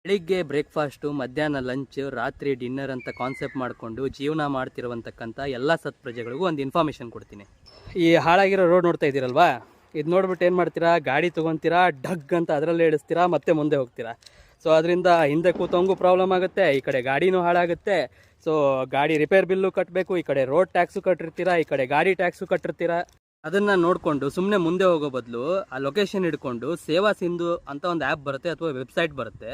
ಬೆಳಿಗ್ಗೆ ಬ್ರೇಕ್ಫಾಸ್ಟು, ಮಧ್ಯಾಹ್ನ ಲಂಚ್, ರಾತ್ರಿ ಡಿನ್ನರ್ ಅಂತ ಕಾನ್ಸೆಪ್ಟ್ ಮಾಡಿಕೊಂಡು ಜೀವನ ಮಾಡ್ತಿರುವಂತಕ್ಕಂಥ ಎಲ್ಲ ಸತ್ಪ್ರಜೆಗಳಿಗೂ ಒಂದು ಇನ್ಫಾರ್ಮೇಷನ್ ಕೊಡ್ತೀನಿ. ಈ ಹಾಳಾಗಿರೋ ರೋಡ್ ನೋಡ್ತಾ ಇದ್ದೀರಲ್ವಾ, ಇದು ನೋಡ್ಬಿಟ್ಟು ಏನು ಮಾಡ್ತೀರಾ, ಗಾಡಿ ತೊಗೊತೀರಾ, ಡಗ್ ಅಂತ ಅದರಲ್ಲೇ ಇಳಿಸ್ತೀರಾ, ಮತ್ತೆ ಮುಂದೆ ಹೋಗ್ತೀರಾ. ಸೊ ಅದರಿಂದ ಹಿಂದೆ ಕೂತವಂಗೂ ಪ್ರಾಬ್ಲಮ್ ಆಗುತ್ತೆ, ಈ ಕಡೆ ಗಾಡಿನೂ ಹಾಳಾಗುತ್ತೆ. ಸೊ ಗಾಡಿ ರಿಪೇರ್ ಬಿಲ್ಲು ಕಟ್ಟಬೇಕು, ಈ ಕಡೆ ರೋಡ್ ಟ್ಯಾಕ್ಸು ಕಟ್ಟಿರ್ತೀರಾ, ಈ ಕಡೆ ಗಾಡಿ ಟ್ಯಾಕ್ಸು ಕಟ್ಟಿರ್ತೀರಾ. ಅದನ್ನ ನೋಡಿಕೊಂಡು ಸುಮ್ಮನೆ ಮುಂದೆ ಹೋಗೋ ಬದಲು ಆ ಲೊಕೇಶನ್ ಹಿಡ್ಕೊಂಡು ಸೇವಾ ಸಿಂಧು ಅಂತ ಒಂದು ಆ್ಯಪ್ ಬರುತ್ತೆ ಅಥವಾ ವೆಬ್ಸೈಟ್ ಬರುತ್ತೆ,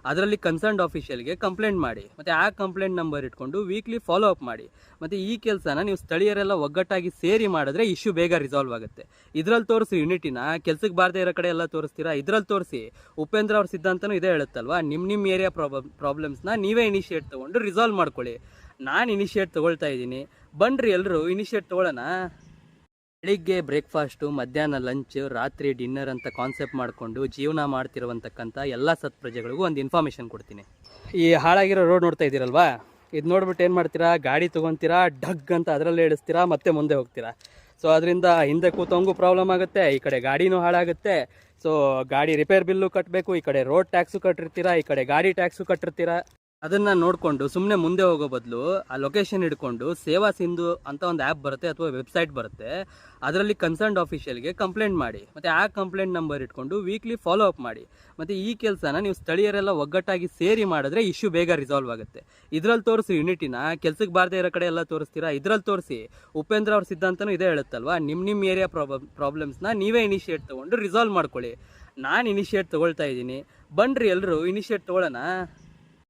ಅದರಲ್ಲಿ ಕನ್ಸರ್ನ್ಡ್ ಆಫೀಷಿಯಲ್ಗೆ ಕಂಪ್ಲೇಂಟ್ ಮಾಡಿ. ಮತ್ತು ಆ ಕಂಪ್ಲೇಂಟ್ ನಂಬರ್ ಇಟ್ಕೊಂಡು ವೀಕ್ಲಿ ಫಾಲೋ ಅಪ್ ಮಾಡಿ. ಮತ್ತು ಈ ಕೆಲಸನ ನೀವು ಸ್ಥಳೀಯರೆಲ್ಲ ಒಗ್ಗಟ್ಟಾಗಿ ಸೇರಿ ಮಾಡಿದ್ರೆ ಇಶ್ಯೂ ಬೇಗ ರಿಸಾಲ್ವ್ ಆಗುತ್ತೆ. ಇದರಲ್ಲಿ ತೋರಿಸಿ ಯುನಿಟಿನ, ಕೆಲ್ಸಕ್ಕೆ ಬಾರದೇ ಇರೋ ಕಡೆ ಎಲ್ಲ ತೋರಿಸ್ತೀರಾ. ಇದರಲ್ಲಿ ತೋರಿಸಿ ಉಪೇಂದ್ರ ಅವ್ರ ಸಿದ್ಧಾಂತನೂ ಇದೇ ಹೇಳುತ್ತಲ್ವಾ, ನಿಮ್ಮ ಏರಿಯಾ ಪ್ರಾಬ್ಲಮ್ಸ್ನ ನೀವೇ ಇನಿಷಿಯೇಟ್ ತೊಗೊಂಡು ರಿಸಾಲ್ವ್ ಮಾಡ್ಕೊಳ್ಳಿ. ನಾನು ಇನಿಷಿಯೇಟ್ ತೊಗೊಳ್ತಾ ಇದ್ದೀನಿ, ಬನ್ನಿರಿ ಎಲ್ಲರೂ ಇನಿಷಿಯೇಟ್ ತೊಗೊಳ್ಳೋಣ. ಬೆಳಿಗ್ಗೆ ಬ್ರೇಕ್ಫಾಸ್ಟು, ಮಧ್ಯಾಹ್ನ ಲಂಚ್, ರಾತ್ರಿ ಡಿನ್ನರ್ ಅಂತ ಕಾನ್ಸೆಪ್ಟ್ ಮಾಡಿಕೊಂಡು ಜೀವನ ಮಾಡ್ತಿರುವಂತಕ್ಕಂಥ ಎಲ್ಲ ಸತ್ಪ್ರಜೆಗಳಿಗೂ ಒಂದು ಇನ್ಫಾರ್ಮೇಷನ್ ಕೊಡ್ತೀನಿ. ಈ ಹಾಳಾಗಿರೋ ರೋಡ್ ನೋಡ್ತಾ ಇದ್ದೀರಲ್ವಾ, ಇದು ನೋಡ್ಬಿಟ್ಟು ಏನು ಮಾಡ್ತೀರಾ, ಗಾಡಿ ತೊಗೊತೀರಾ, ಡಗ್ ಅಂತ ಅದರಲ್ಲೇ ಇಳಿಸ್ತೀರಾ, ಮತ್ತೆ ಮುಂದೆ ಹೋಗ್ತೀರಾ. ಸೊ ಅದರಿಂದ ಹಿಂದೆ ಕೂತವಂಗೂ ಪ್ರಾಬ್ಲಮ್ ಆಗುತ್ತೆ, ಈ ಕಡೆ ಗಾಡಿನೂ ಹಾಳಾಗುತ್ತೆ. ಸೊ ಗಾಡಿ ರಿಪೇರ್ ಬಿಲ್ಲು ಕಟ್ಟಬೇಕು, ಈ ಕಡೆ ರೋಡ್ ಟ್ಯಾಕ್ಸು ಕಟ್ಟಿರ್ತೀರಾ, ಈ ಕಡೆ ಗಾಡಿ ಟ್ಯಾಕ್ಸು ಕಟ್ಟಿರ್ತೀರಾ. ಅದನ್ನ ನೋಡಿಕೊಂಡು ಸುಮ್ಮನೆ ಮುಂದೆ ಹೋಗೋ ಬದಲು ಆ ಲೊಕೇಶನ್ ಹಿಡ್ಕೊಂಡು ಸೇವಾ ಸಿಂಧು ಅಂತ ಒಂದು ಆ್ಯಪ್ ಬರುತ್ತೆ ಅಥವಾ ವೆಬ್ಸೈಟ್ ಬರುತ್ತೆ, ಅದರಲ್ಲಿ ಕನ್ಸರ್ನ್ಡ್ ಆಫೀಷಿಯಲ್ಗೆ ಕಂಪ್ಲೇಂಟ್ ಮಾಡಿ. ಮತ್ತು ಆ ಕಂಪ್ಲೇಂಟ್ ನಂಬರ್ ಇಟ್ಕೊಂಡು ವೀಕ್ಲಿ ಫಾಲೋ ಅಪ್ ಮಾಡಿ. ಮತ್ತು ಈ ಕೆಲಸನ ನೀವು ಸ್ಥಳೀಯರೆಲ್ಲ ಒಗ್ಗಟ್ಟಾಗಿ ಸೇರಿ ಮಾಡಿದ್ರೆ ಇಶ್ಯೂ ಬೇಗ ರಿಸಾಲ್ವ್ ಆಗುತ್ತೆ. ಇದರಲ್ಲಿ ತೋರಿಸಿ ಯುನಿಟಿನ, ಕೆಲ್ಸಕ್ಕೆ ಬಾರದೇ ಇರೋ ಕಡೆ ಎಲ್ಲ ತೋರಿಸ್ತೀರಾ. ಇದರಲ್ಲಿ ತೋರಿಸಿ ಉಪೇಂದ್ರ ಅವ್ರ ಸಿದ್ಧಾಂತನೂ ಇದೇ ಹೇಳುತ್ತಲ್ವಾ, ನಿಮ್ಮ ಏರಿಯಾ ಪ್ರಾಬ್ಲಮ್ಸ್ನ ನೀವೇ ಇನಿಷಿಯೇಟ್ ತೊಗೊಂಡು ರಿಸಾಲ್ವ್ ಮಾಡ್ಕೊಳ್ಳಿ. ನಾನು ಇನಿಷಿಯೇಟ್ ತೊಗೊಳ್ತಾ ಇದ್ದೀನಿ, ಬನ್ನಿರಿ ಎಲ್ಲರೂ ಇನಿಷಿಯೇಟ್ ತೊಗೊಳ್ಳೋಣ.